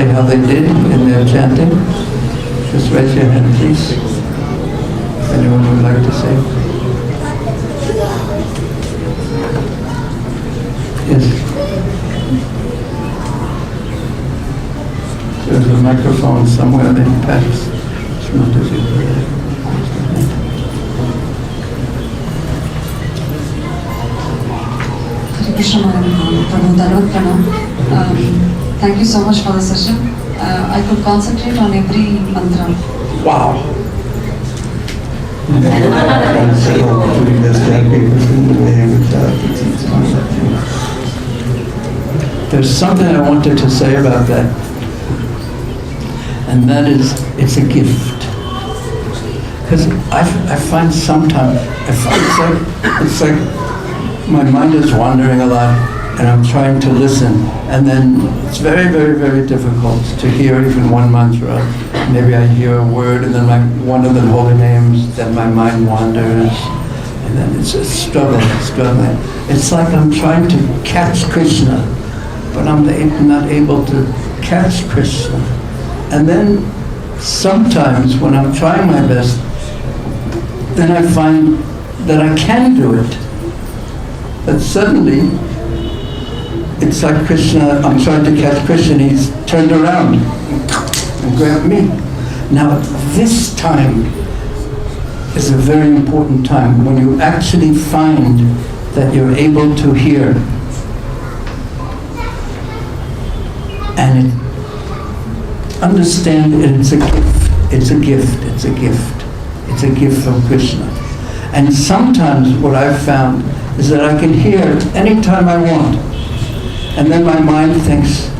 say how they did in their chanting? Just raise your hand, please. If anyone would like to say. Yes. There's a microphone somewhere that you pass. It's not as you put it. Prabhu, thank you so much for the session. I could concentrate on every mantra. Wow. There's something I wanted to say about that, and that is, it's a gift. Because I find sometimes, it's like my mind is wandering a lot, and I'm trying to listen, and then it's very, very, very difficult to hear even one mantra. Maybe I hear a word, and then one of the holy names, then my mind wanders, and then it's a struggling. It's like I'm trying to catch Krishna, but I'm not able to catch Krishna. And then sometimes when I'm trying my best, then I find that I can do it. But suddenly, it's like Krishna, I'm trying to catch Krishna, he's turned around and grabbed me. Now, this time is a very important time, when you actually find that you're able to hear. And understand it's a gift, it's a gift, it's a gift. It's a gift from Krishna. And sometimes what I've found is that I can hear anytime I want. And then my mind thinks,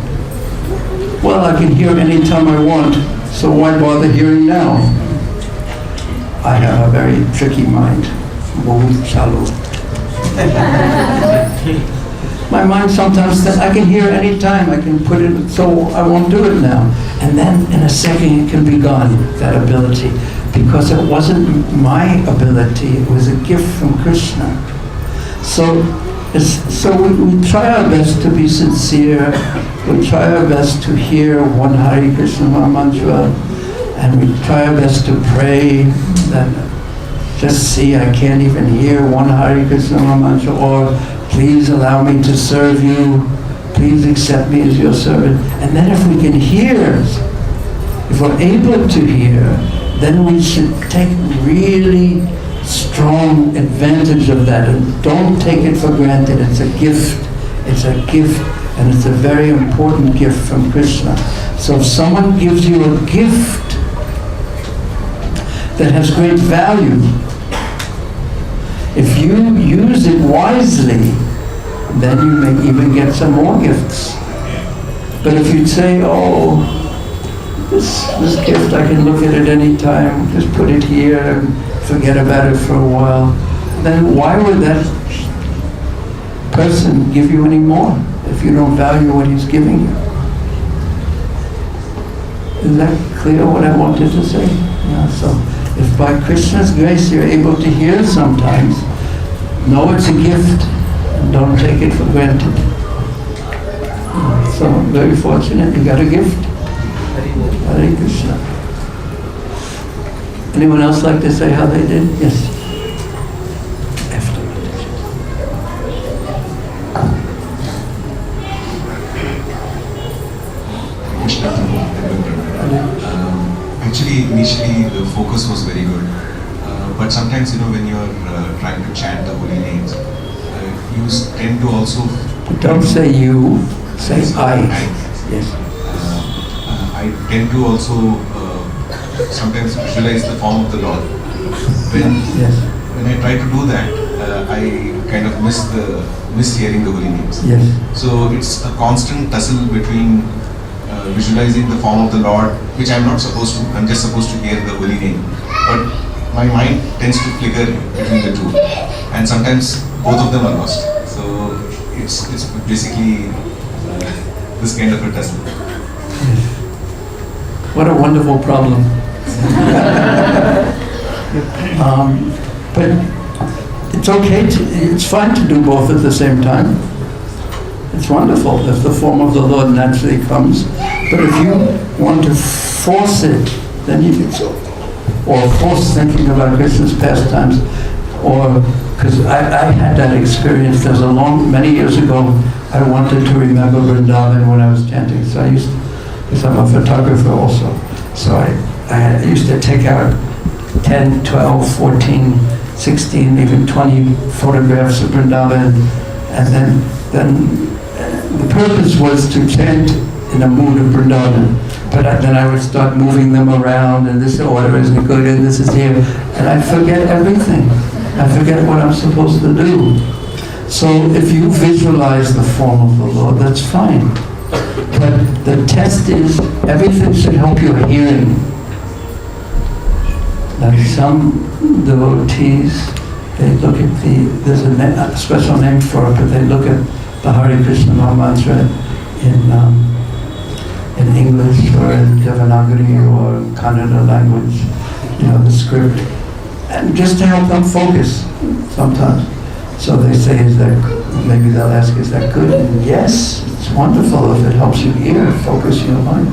well, I can hear anytime I want, so why bother hearing now? I have a very tricky mind. Very shallow. My mind sometimes says, I can hear anytime, I can put it, so I won't do it now. And then in a second it can be gone, that ability. Because it wasn't my ability, it was a gift from Krishna. So we try our best to be sincere, we try our best to hear one Hare Krishna mantra, and we try our best to pray that, just see, I can't even hear one Hare Krishna mantra, or please allow me to serve you, please accept me as your servant. And then if we can hear, if we're able to hear, then we should take really strong advantage of that, and don't take it for granted. It's a gift, and it's a very important gift from Krishna. So if someone gives you a gift that has great value, if you use it wisely, then you may even get some more gifts. But if you say, oh, this gift, I can look at it any time, just put it here and forget about it for a while, then why would that person give you any more if you don't value what he's giving you? Is that clear what I wanted to say? Yeah, so if by Krishna's grace you're able to hear sometimes, know it's a gift and don't take it for granted. So I'm very fortunate you got a gift. Hare Krishna. Anyone else like to say how they did? Yes. Actually, initially the focus was very good, but sometimes, when you are trying to chant the holy names, you tend to also... Don't say you, say I. Yes. I tend to also sometimes visualize the form of the Lord. When I try to do that, I kind of miss hearing the holy names. Yes. So it's a constant tussle between visualizing the form of the Lord, which I'm not supposed to. I'm just supposed to hear the holy name. But my mind tends to flicker between the two, and sometimes both of them are lost. So it's basically this kind of a tussle. What a wonderful problem. But it's okay, it's fine to do both at the same time. It's wonderful if the form of the Lord naturally comes. But if you want to force it, then you can so, or force thinking about Krishna's pastimes, or, because I had that experience. There's many years ago, I wanted to remember Vrindavan when I was chanting, so I used to, because I'm a photographer also, so I used to take out 10, 12, 14, 16, even 20 photographs of Vrindavan, and then the purpose was to chant in a mood of Vrindavan. But then I would start moving them around, and this order isn't good, and this is here, and I forget everything. I forget what I'm supposed to do. So if you visualize the form of the Lord, that's fine. But the test is, everything should help your hearing. Like some devotees, they look at there's a special name for it, but they look at the Hare Krishna Maha Mantra in English or in Devanagari or Kannada language, the script, and just to help them focus sometimes. So they say, maybe they'll ask, is that good? And yes, it's wonderful if it helps you hear, focus your mind.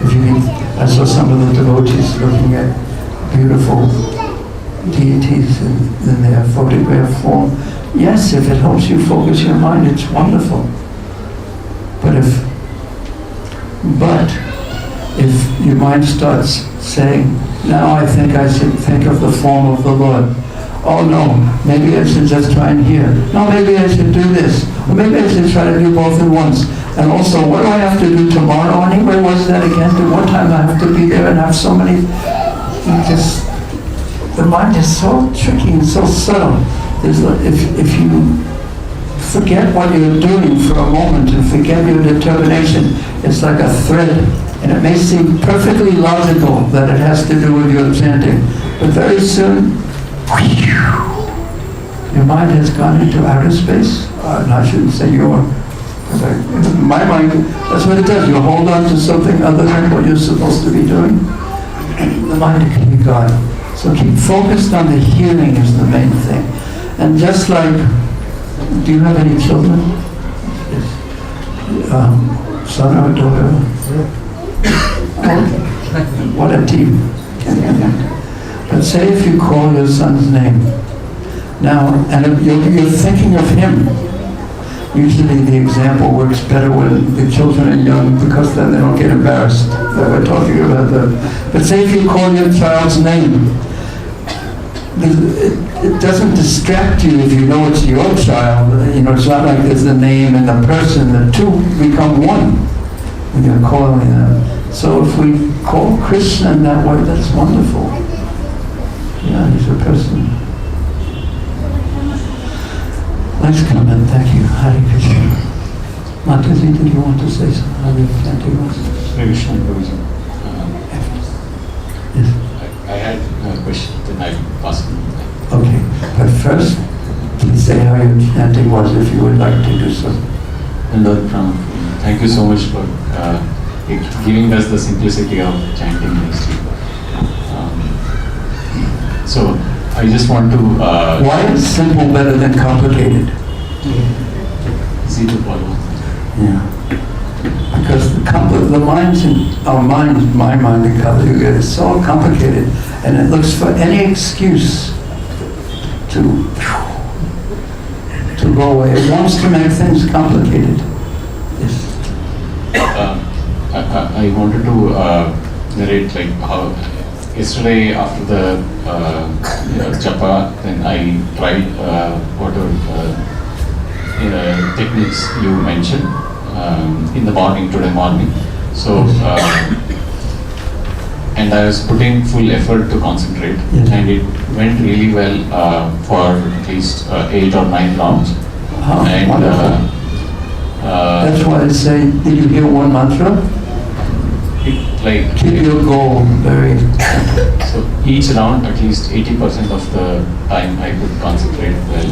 If you can, I saw some of the devotees looking at beautiful deities in their photograph form. Yes, if it helps you focus your mind, it's wonderful. But if your mind starts saying, now I think I should think of the form of the Lord. Oh no, maybe I should just try and hear. No, maybe I should do this. Or maybe I should try to do both at once. And also, what do I have to do tomorrow? Anyway, what's that again? At what time I have to be there and have so many... The mind is so tricky and so subtle. If you forget what you're doing for a moment and forget your determination, it's like a thread. And it may seem perfectly logical that it has to do with your chanting. But very soon, your mind has gone into outer space. And I shouldn't say your, because my mind, that's what it does. You hold on to something other than what you're supposed to be doing, and the mind can be gone. So keep focused on the hearing is the main thing. And just like, do you have any children? Son or daughter? Oh, what a team. But say if you call your son's name, now, and if you're thinking of him, usually the example works better when the children are young, because then they don't get embarrassed that we're talking about them. But say if you call your child's name, it doesn't distract you if you know it's your child. It's not like there's the name and the person. The two become one when you're calling them. So if we call Krishna in that way, that's wonderful. Yeah, he's a person. Nice comment, thank you. Hare Krishna. Mataji, did you want to say something? Hare Krishna, Prabhuji. Yes. I had a question, then I pass it. Okay, but first, please say how your chanting was if you would like to do so. And Lord Prabhu, thank you so much for giving us the simplicity of chanting ministry. So, I just want to... Why is simple better than complicated? Easy to follow. Yeah. Because the minds in our minds, my mind in Kali Yuga is so complicated, and it looks for any excuse to go away. It wants to make things complicated. Yes. I wanted to narrate like how yesterday after the Japa, then I tried whatever techniques you mentioned in the morning, today morning. So, and I was putting full effort to concentrate, and it went really well for at least 8 or 9 rounds. Oh, and wonderful. That's why I say, did you hear one mantra? Keep your goal very... So each round, at least 80% of the time I could concentrate well.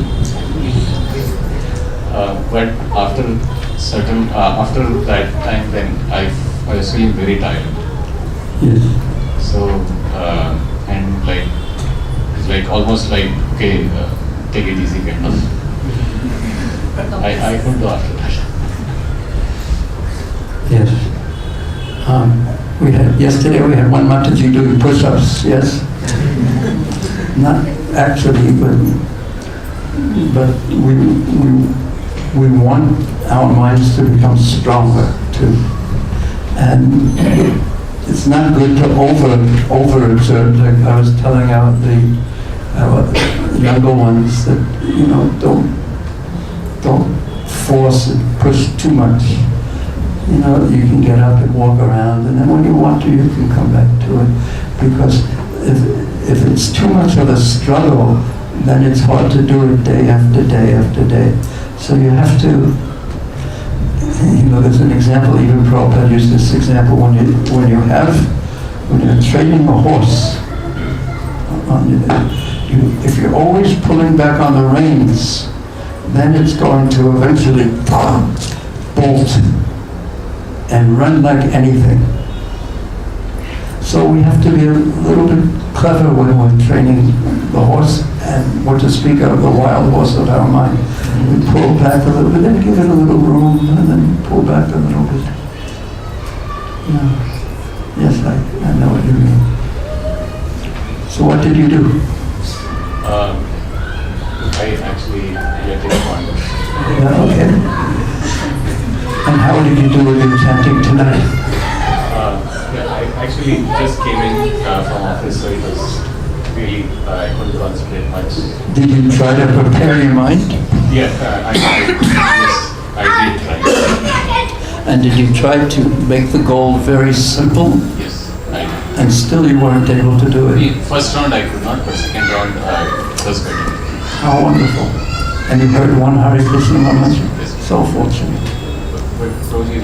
But after that time, then I was feeling very tired. Yes. So, and like, it's like almost like, okay, take it easy kind of. I could do after that. Yes. Yesterday we had one Mataji doing push-ups, yes? Not actually, but we want our minds to become stronger too. And it's not good to over-exert. Like I was telling our younger ones that, don't force and push too much. You can get up and walk around, and then when you want to, you can come back to it. Because if it's too much of a struggle, then it's hard to do it day after day after day. So you have to, there's an example, even Prabhupada used this example, when you're training a horse, if you're always pulling back on the reins, then it's going to eventually bolt and run like anything. So we have to be a little bit clever when we're training the horse, and what to speak of the wild horse of our mind. We pull back a little bit, then give it a little room, and then pull back a little bit. Yes, I know what you mean. So what did you do? I actually get it on. Yeah, okay. And how did you do with your chanting tonight? I actually just came in from office, so it was really, I couldn't concentrate much. Did you try to prepare your mind? Yeah, I did try. And did you try to make the goal very simple? Yes, I did. And still you weren't able to do it? The first round I could not, but second round was good. How wonderful. And you heard one Hare Krishna mantra? Yes. So fortunate. But Prabhuji,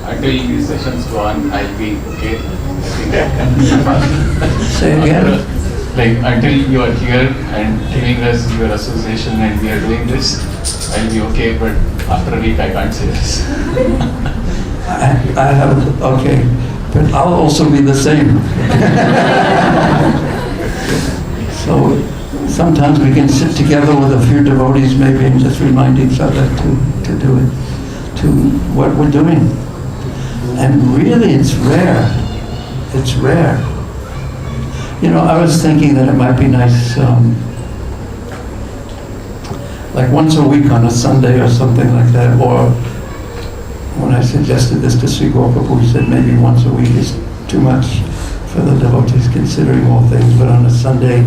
until these sessions go on, I'll be okay. I think that Say again? Until you are here and giving us your association and we are doing this, I'll be okay, but after a week I can't say this. I have, okay. But I'll also be the same. So sometimes we can sit together with a few devotees maybe and just remind each other to do it, to what we're doing. And really it's rare. It's rare. I was thinking that it might be nice, like once a week on a Sunday or something like that, or when I suggested this to Sri Prabhu, he said maybe once a week is too much for the devotees considering all things, but on a Sunday,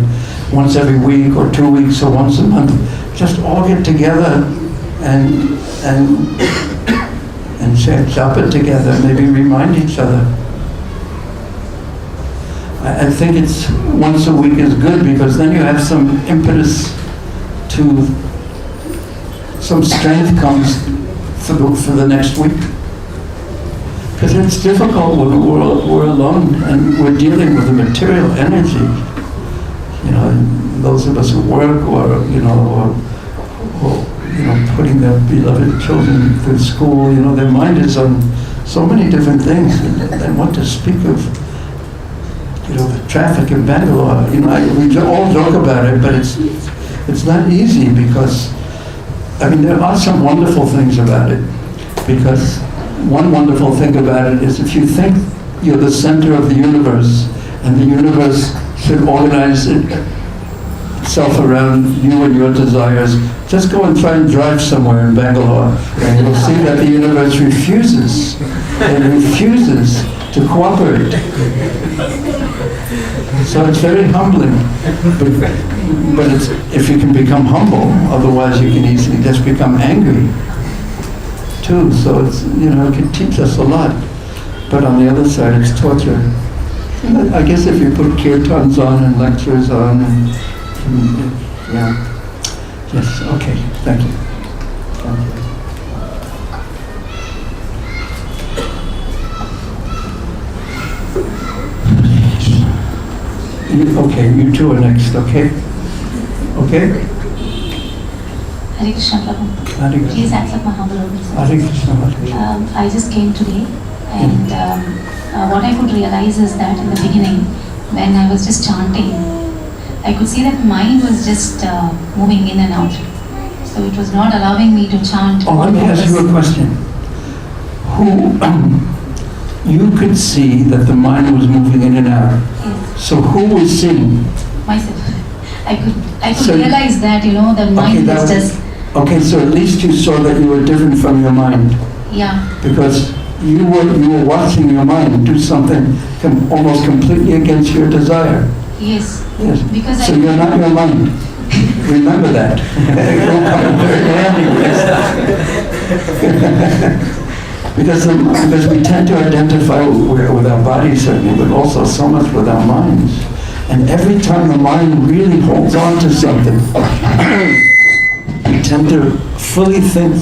once every week or 2 weeks or once a month, just all get together and chant Japa together, maybe remind each other. I think it's once a week is good because then you have some impetus to, some strength comes for the next week. Because it's difficult when we're alone and we're dealing with the material energy. Those of us who work or putting their beloved children through school, their mind is on so many different things. And what to speak of, the traffic in Bangalore. We all joke about it, but it's not easy because, there are some wonderful things about it. Because one wonderful thing about it is if you think you're the center of the universe and the universe should organize itself around you and your desires, just go and try and drive somewhere in Bangalore and you'll see that the universe refuses. It refuses to cooperate. So it's very humbling. But it's, if you can become humble, otherwise you can easily just become angry too. So it's, it can teach us a lot. But on the other side, it's torture. And I guess if you put kirtans on and lectures on, yeah. Yes, okay, thank you. Thank you. Okay, you two are next, okay? Okay? Hare Krishna, Prabhu. Hare Krishna. Please accept my humble obeisance. Hare Krishna, Hare Krishna. I just came today, and what I could realize is that in the beginning, when I was just chanting, I could see that mind was just moving in and out. So it was not allowing me to chant. Oh, let me ask you a question. you could see that the mind was moving in and out. Yes. So who was seeing? Myself. I could So- realize that, the mind that was was- just, Okay, so at least you saw that you were different from your mind, yeah. because you were watching your mind do something almost completely against your desire. Yes. Yes. Because So you're not your mind. Remember that. It will come in very handy because we tend to identify with our bodies certainly, but also so much with our minds. And every time the mind really holds on to something, we tend to fully think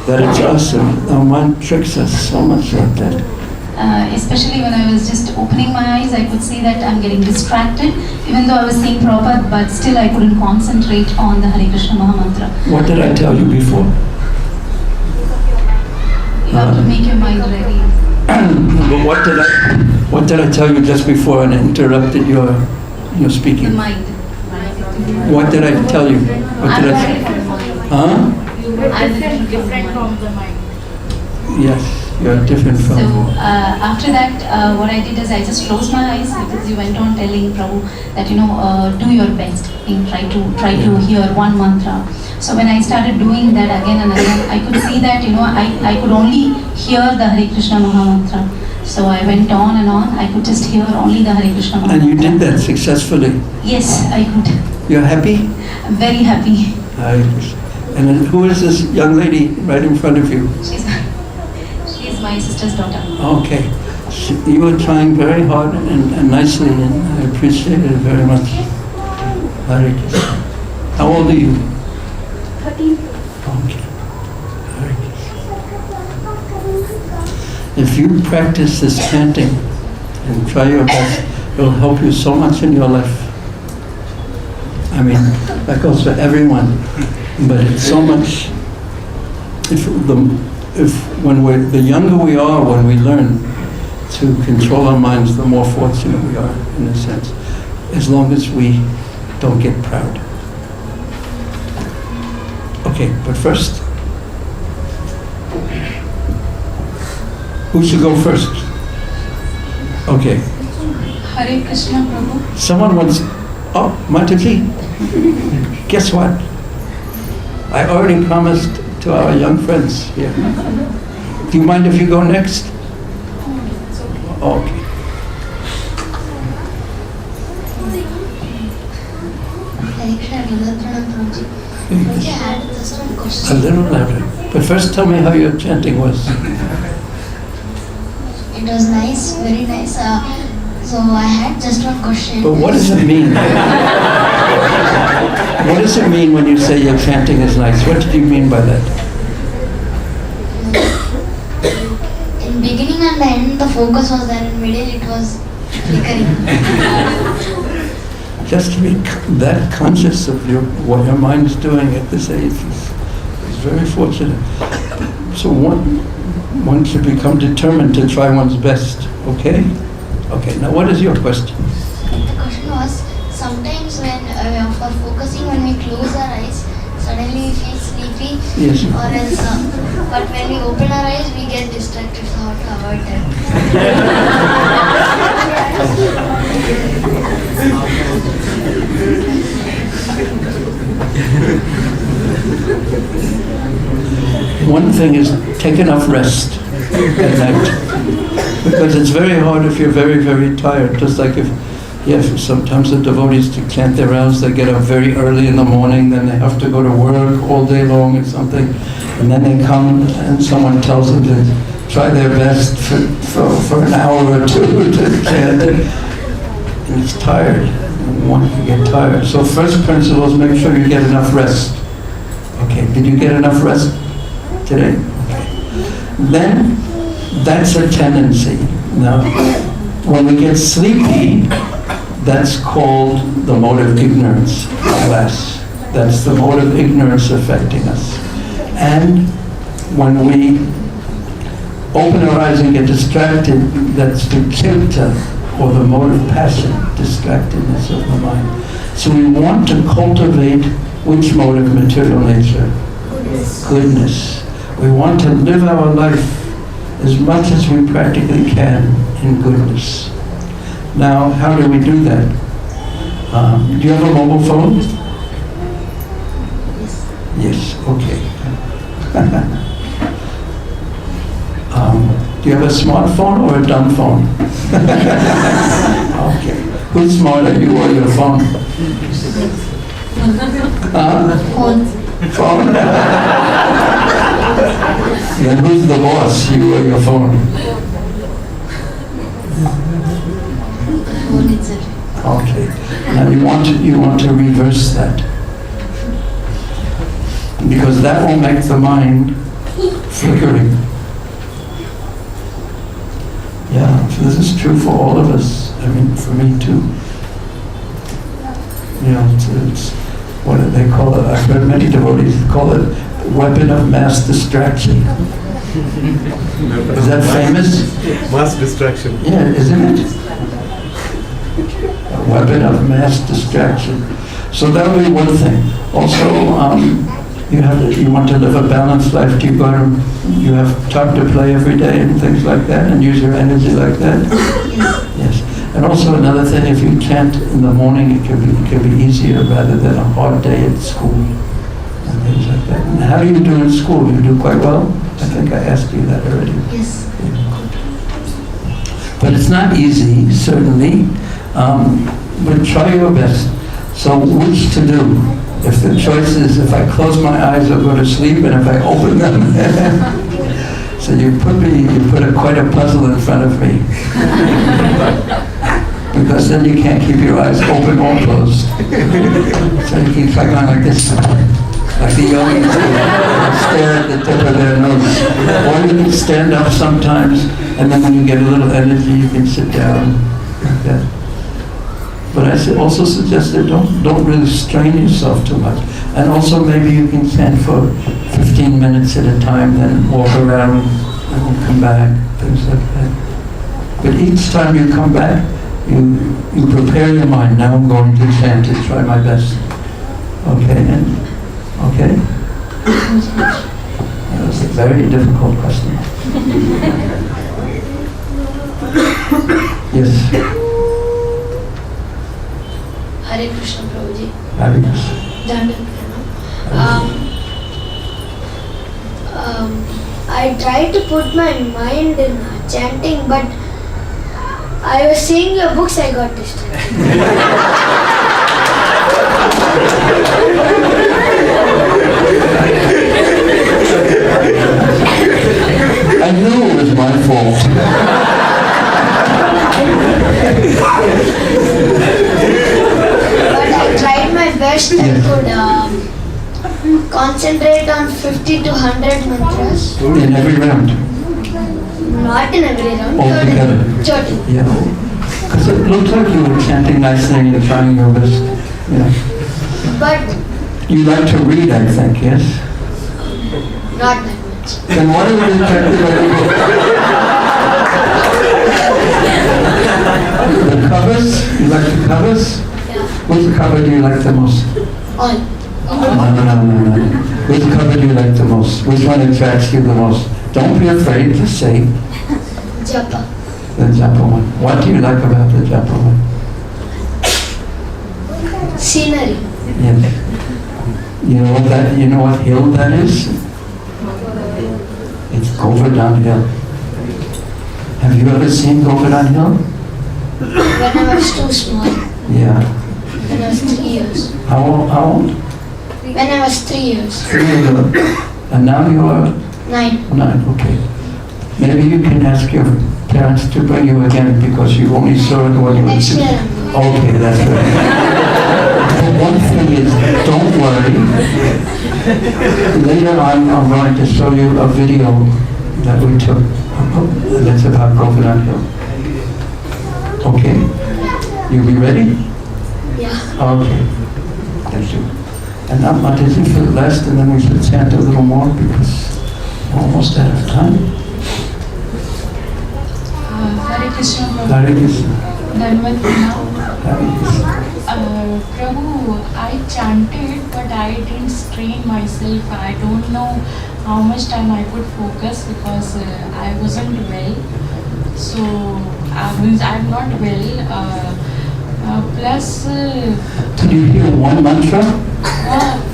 that it's us, and our mind tricks us so much like that. Especially when I was just opening my eyes, I could see that I'm getting distracted, even though I was saying Prabhupada, but still I couldn't concentrate on the Hare Krishna Mahamantra. What did I tell you before? You have to make your mind ready. But what did I tell you just before and interrupted your The speaking? mind. What did I tell you? What I'm did ready I? for the mind. Huh? I'm different from the mind. Yes, you're different So from. after that, what I did is I just closed my eyes because you went on telling Prabhu that do your best and try to hear one mantra. So when I started doing that again and again, I could see that I could only hear the Hare Krishna Mahamantra. So I went on and on. I could just hear only the Hare Krishna Mahamantra. And you did that successfully. Yes, I could. You're happy? I'm very happy. And then who is this young lady right in front of you? She's my sister's daughter. Okay. You were trying very hard and nicely, and I appreciate it very much. Hare Krishna. How old are you? 13. Okay. Hare Krishna. If you practice this chanting and try your best, it will help you so much in your life. I mean, that goes for everyone, but it's so much. The younger we are when we learn to control our minds, the more fortunate we are, in a sense, as long as we don't get proud. Okay, but first, who should go first? Okay, Hare Krishna, Prabhu. someone wants. Oh, Mataji, guess what? I already promised to our young friends here. Do you mind if you go next? Okay. Hare Krishna, Dingal Pranam Prabhuji. Prabhuji, I had just one A question. little louder. But first tell me how your chanting was. It was nice, very nice. So I had just one question. But what does it mean? What does it mean when you say your chanting is nice? What did you mean by that? In beginning and the end, the focus was there. In middle, it was flickering. Just to be that conscious of what your mind's doing at this age is very fortunate. So one should become determined to try one's best, okay? Okay, now what is your question? The question was, sometimes when for focusing, when we close our eyes, suddenly we feel sleepy. Yes. Or else, but when we open our eyes, we get distracted. So how to avoid that? One thing is take enough rest at night. Because it's very hard if you're very, very tired. Just like sometimes the devotees to chant their rounds, they get up very early in the morning, then they have to go to work all day long or something, and then they come and someone tells them to try their best for an hour or two to chant, and it's tired. And one can get tired. So first principle is make sure you get enough rest. Okay, did you get enough rest today? Okay. Then that's a tendency. Now, when we get sleepy, that's called the mode of ignorance, alas. That's the mode of ignorance affecting us. And when we open our eyes and get distracted, that's the chitta, or the mode of passion, distractedness of the mind. So we want to cultivate which mode of material nature? Goodness. We want to live our life as much as we practically can in goodness. Now, how do we do that? Do you have a mobile phone? Yes, okay. Do you have a smartphone or a dumb phone? Okay. Who's smarter, you or your phone? Phone. Then who's the boss, you or your phone? Phone itself. Okay. Now you want to reverse that. Because that will make the mind flickering. Yeah, so this is true for all of us. I mean, for me too. You know, it's what do they call it? I've heard many devotees call it weapon of mass distraction. Is that famous? Mass distraction. Yeah, isn't it? A weapon of mass distraction. So that'll be one thing. Also, you want to live a balanced life. You have time to play every day and things like that, and use your energy like that. Yes. And also another thing, if you chant in the morning, it can be easier rather than a hard day at school and things like that. And how do you do in school? You do quite well? I think I asked you that already. Yes. But it's not easy, certainly. But try your best. So which to do? If the choice is if I close my eyes I'll go to sleep, and if I open them, so you put quite a puzzle in front of me. Because then you can't keep your eyes open or closed. So you keep going like this. Like the yogis stare at the tip of their nose. Or you can stand up sometimes, and then when you get a little energy, you can sit down like that. But I also suggest that don't really strain yourself too much. And also maybe you can chant for 15 minutes at a time, then walk around and then come back, things like that. But each time you come back, you prepare your mind. Now I'm going to chant and try my best. Okay? Okay? That was a very difficult question. Yes? Hare Krishna, Prabhuji. Hare Krishna. Dandan I tried to put my mind in chanting, but I was seeing your books, I got distracted. I knew it was my fault. But I tried my best. I could concentrate on 50 to 100 mantras. In every round. Not in every round. Altogether. Certain. Yeah. Because it looked like you were chanting nicely and trying your best. Yeah. But You like to read, I think, yes? not that much. Then why would you chant the covers? You like the covers? Yeah. Which cover do you like the most? All. No. Which cover do you like the most? Which one attracts you the most? Don't be afraid to say Japa. the Japa one. What do you like about the Japa one? Scenery. Yes. You know what hill that is? It's Govardhan Hill. Have you ever seen Govardhan Hill? When I was too small. Yeah. When I was 3 years. How old? When I was 3 years. 3 years old. And now you are 9. 9, okay. Maybe you can ask your parents to bring you again because you only saw it when you were Next 6. year I'm going. Okay, that's right. But one thing is, don't worry. Later on, I'm going to show you a video that we took, and it's about Govardhan Hill. Okay? You be ready? Yeah. Okay. Thank you. And now, Mataji, for the last, and then we should chant a little more because we're almost out of time. Hare Krishna, Prabhu. Hare Krishna. Dhanavad Pranam. Hare Krishna. Prabhu, I chanted, but I didn't strain myself. I don't know how much time I could focus because I wasn't well. So means I'm not well. Plus, Did you hear one mantra?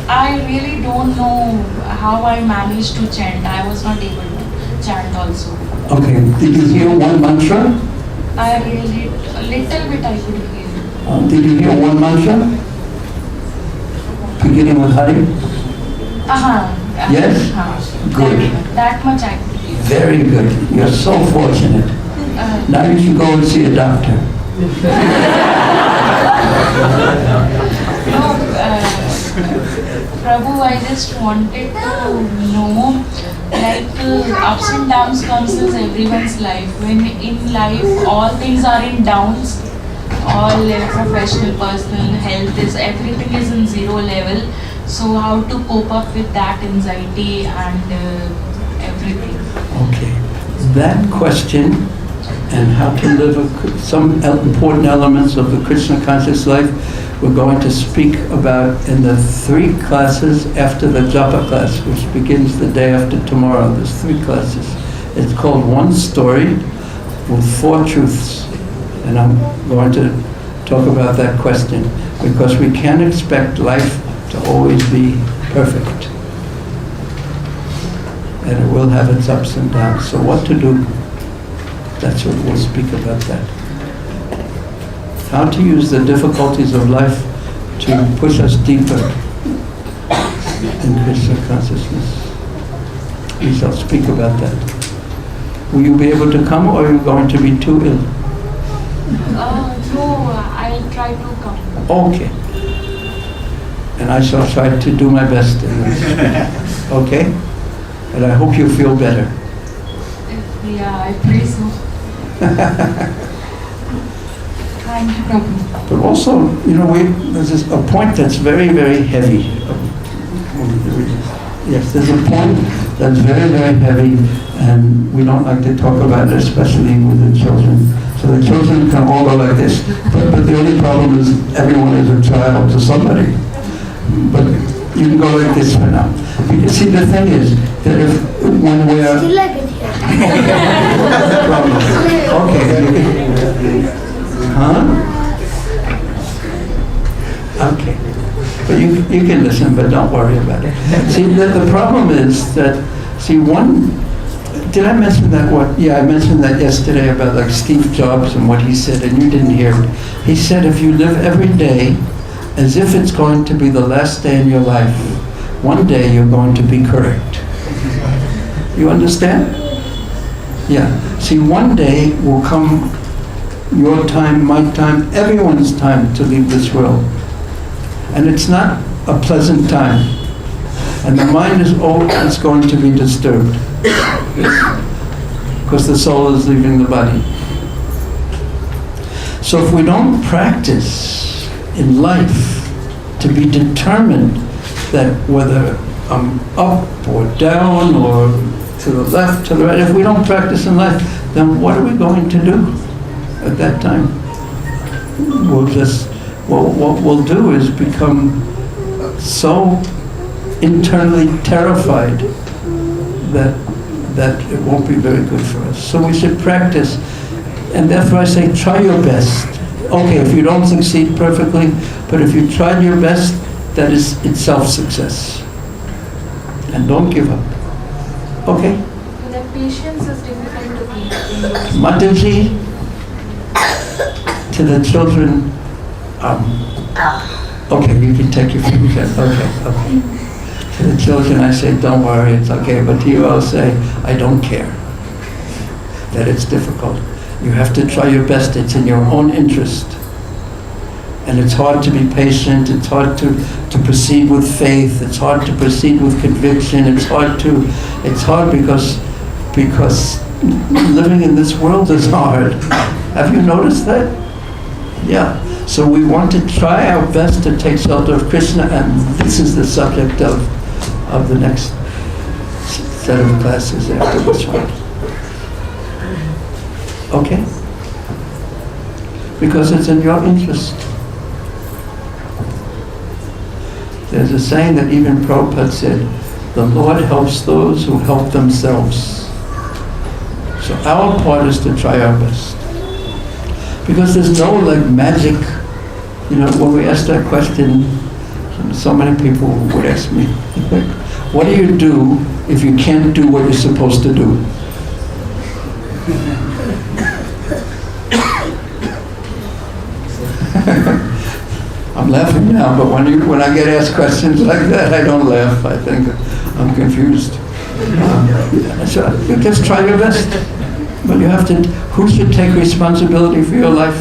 I really don't know how I managed to chant. I was not able to chant also. Okay, did you hear one mantra? I really, a little bit I could hear. Did you hear one mantra? Beginning with Hari? Yes? Good. That much I could hear. Very good. You're so fortunate. Now you should go and see a doctor. No, Prabhu, I just wanted to know, like ups and downs comes in everyone's life. When in life all things are in downs, all professional, personal, health is everything is in zero level. So how to cope up with that anxiety and everything? Okay. That question and how to live some important elements of the Krishna conscious life we're going to speak about in the 3 classes after the Japa class, which begins the day after tomorrow. There's 3 classes. It's called One Story with 4 Truths. And I'm going to talk about that question because we can't expect life to always be perfect. And it will have its ups and downs. So what to do? That's what we'll speak about that. How to use the difficulties of life to push us deeper in Krishna consciousness. We shall speak about that. Will you be able to come or are you going to be too ill? No, I'll try to come. Okay. And I shall try to do my best in this. Okay? And I hope you feel better. Yeah, I pray so. Thank you, Prabhu. But also, there's a point that's very, very heavy. Yes, there's a point that's very, very heavy, and we don't like to talk about it, especially with the children. So the children can all go like this. But the only problem is everyone is a child to somebody. But you can go like this for now. You see, the thing is that when we're... Still I can hear. That's the problem. Okay. Huh? Okay. But you can listen, but don't worry about it. See, the problem is that, did I mention that I mentioned that yesterday about like Steve Jobs and what he said, and you didn't hear it. He said if you live every day as if it's going to be the last day in your life, one day you're going to be correct. You understand? Yeah. See, one day will come, your time, my time, everyone's time to leave this world. And it's not a pleasant time. And the mind is always going to be disturbed. Because the soul is leaving the body. So if we don't practice in life to be determined that whether I'm up or down or to the left, to the right, if we don't practice in life, then what are we going to do at that time? What we'll do is become so internally terrified that it won't be very good for us. So we should practice, and therefore I say try your best. Okay, if you don't succeed perfectly, but if you tried your best, that is itself success. And don't give up. Okay? The patience is difficult to keep. Mataji, to the children, okay, you can take your food. Okay. To the children I say, don't worry, it's okay. But to you I'll say, I don't care that it's difficult. You have to try your best. It's in your own interest. And it's hard to be patient. It's hard to proceed with faith. It's hard to proceed with conviction. It's hard because living in this world is hard. Have you noticed that? Yeah. So we want to try our best to take shelter of Krishna, and this is the subject of the next set of classes after this one. Okay? Because it's in your interest. There's a saying that even Prabhupada said, The Lord helps those who help themselves. So our part is to try our best. Because there's no like magic, when we ask that question, so many people would ask me, what do you do if you can't do what you're supposed to do? I'm laughing now, but when I get asked questions like that, I don't laugh. I think I'm confused. So you just try your best. But you have to, who should take responsibility for your life?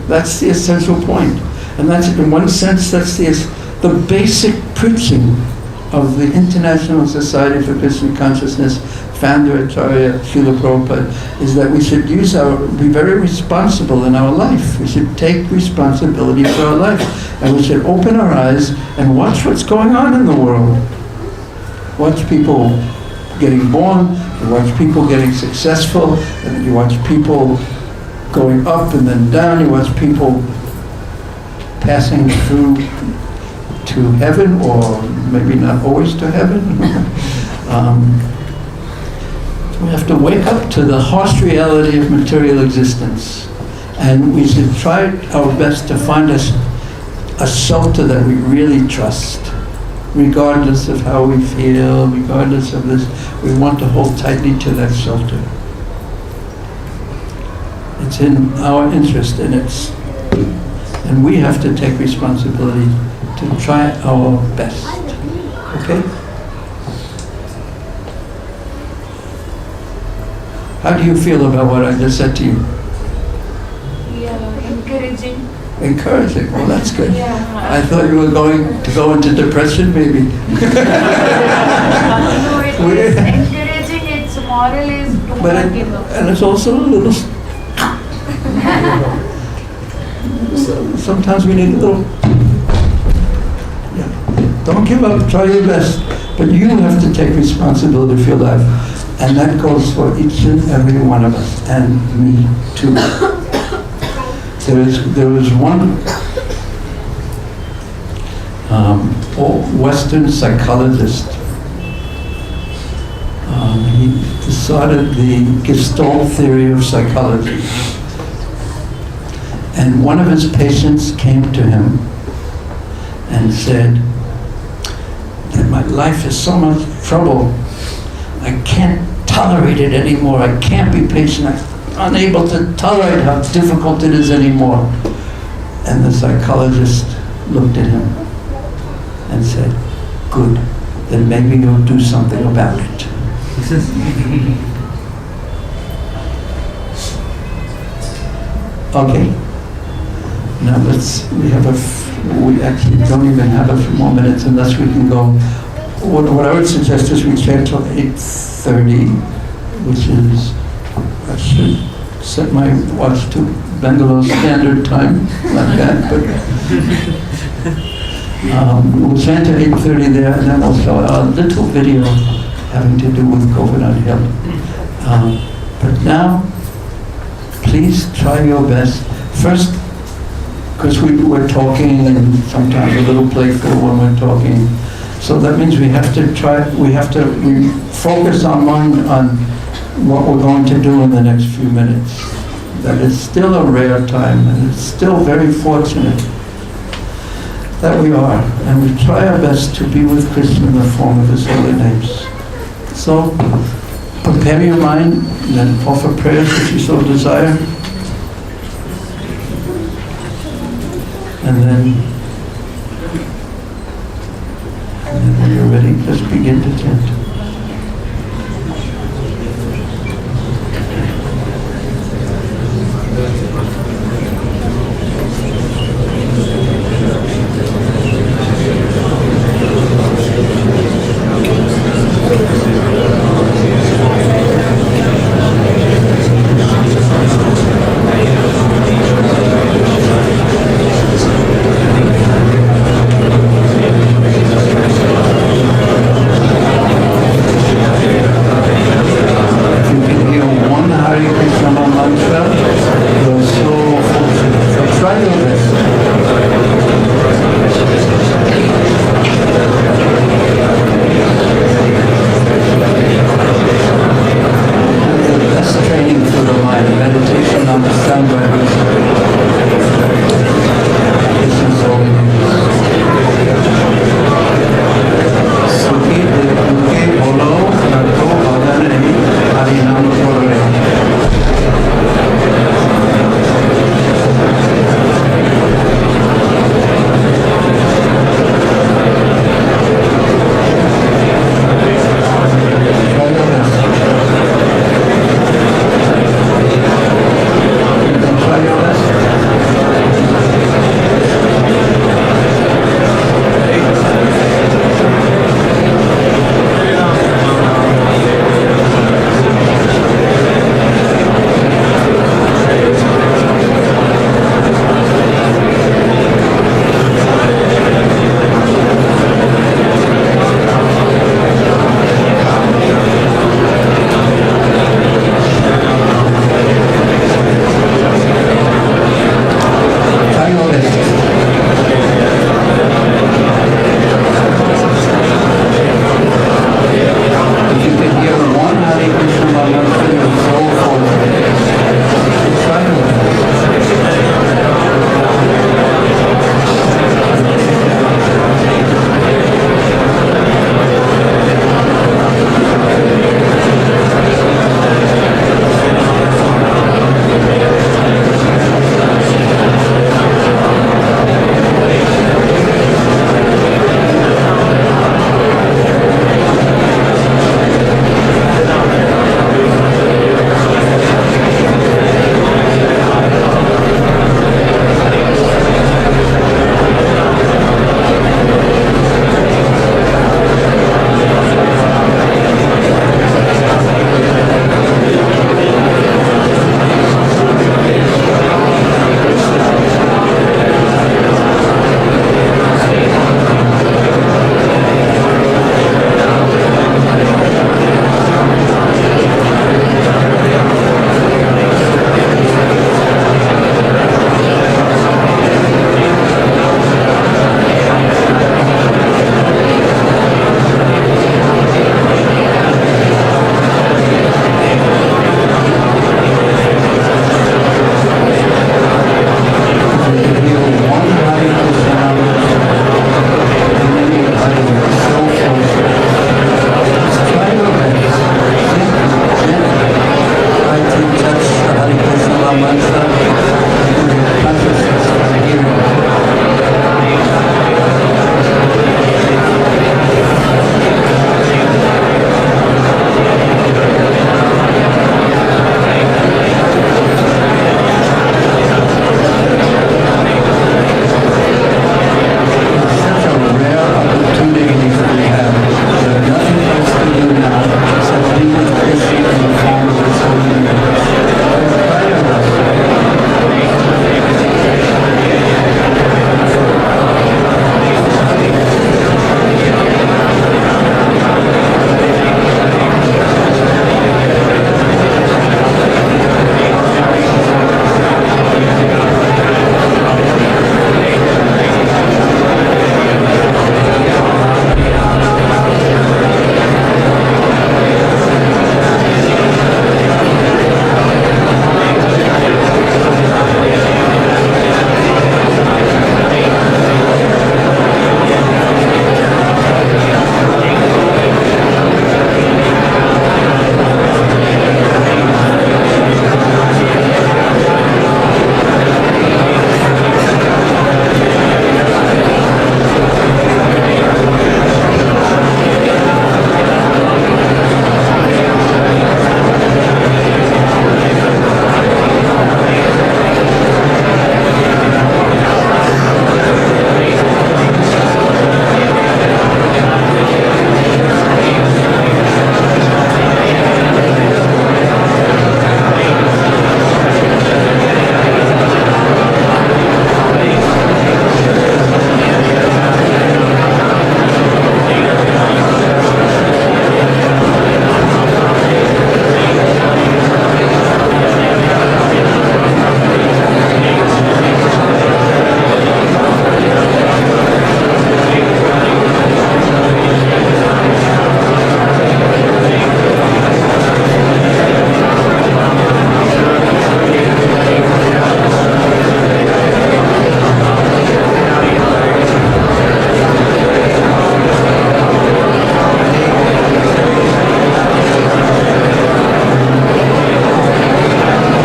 That's the essential point. And that's, in one sense, that's the basic preaching of the International Society for Christian Consciousness, founder Acharya Srila Prabhupada, is that we should be very responsible in our life. We should take responsibility for our life. And we should open our eyes and watch what's going on in the world. Watch people getting born, you watch people getting successful, and you watch people going up and then down, you watch people passing through to heaven, or maybe not always to heaven. We have to wake up to the harsh reality of material existence. And we should try our best to find us a shelter that we really trust. Regardless of how we feel, regardless of this, we want to hold tightly to that shelter. It's in our interest, and we have to take responsibility to try our best. Okay? How do you feel about what I just said to you? Yeah, encouraging. Encouraging. Well, that's good. Yeah. I thought you were going to go into depression, maybe. No, it is encouraging. Its moral is do But not give up. and it's also a little. Sometimes we need a little. Yeah. Don't give up. Try your best. But you have to take responsibility for your life, and that goes for each and every one of us, and me too. There was one Western psychologist. He decided the Gestalt theory of psychology. And one of his patients came to him and said that my life is so much trouble. I can't tolerate it anymore. I can't be patient. I'm unable to tolerate how difficult it is anymore. And the psychologist looked at him and said, good, then maybe you'll do something about it. Okay. Now we actually don't even have a few more minutes unless we can go. What I would suggest is we chat till 8:30, which is, I should set my watch to Bangalore Standard Time, like that, but we'll chant at 8:30 there, and then we'll show a little video having to do with Govardhan Hill. But now, please try your best. First, because we're talking and sometimes a little playful when we're talking. So that means we have to focus our mind on what we're going to do in the next few minutes. That it's still a rare time, and it's still very fortunate that we are. And we try our best to be with Krishna in the form of His holy names. So, prepare your mind, and then offer prayers if you so desire. And then when you're ready, just begin to chant.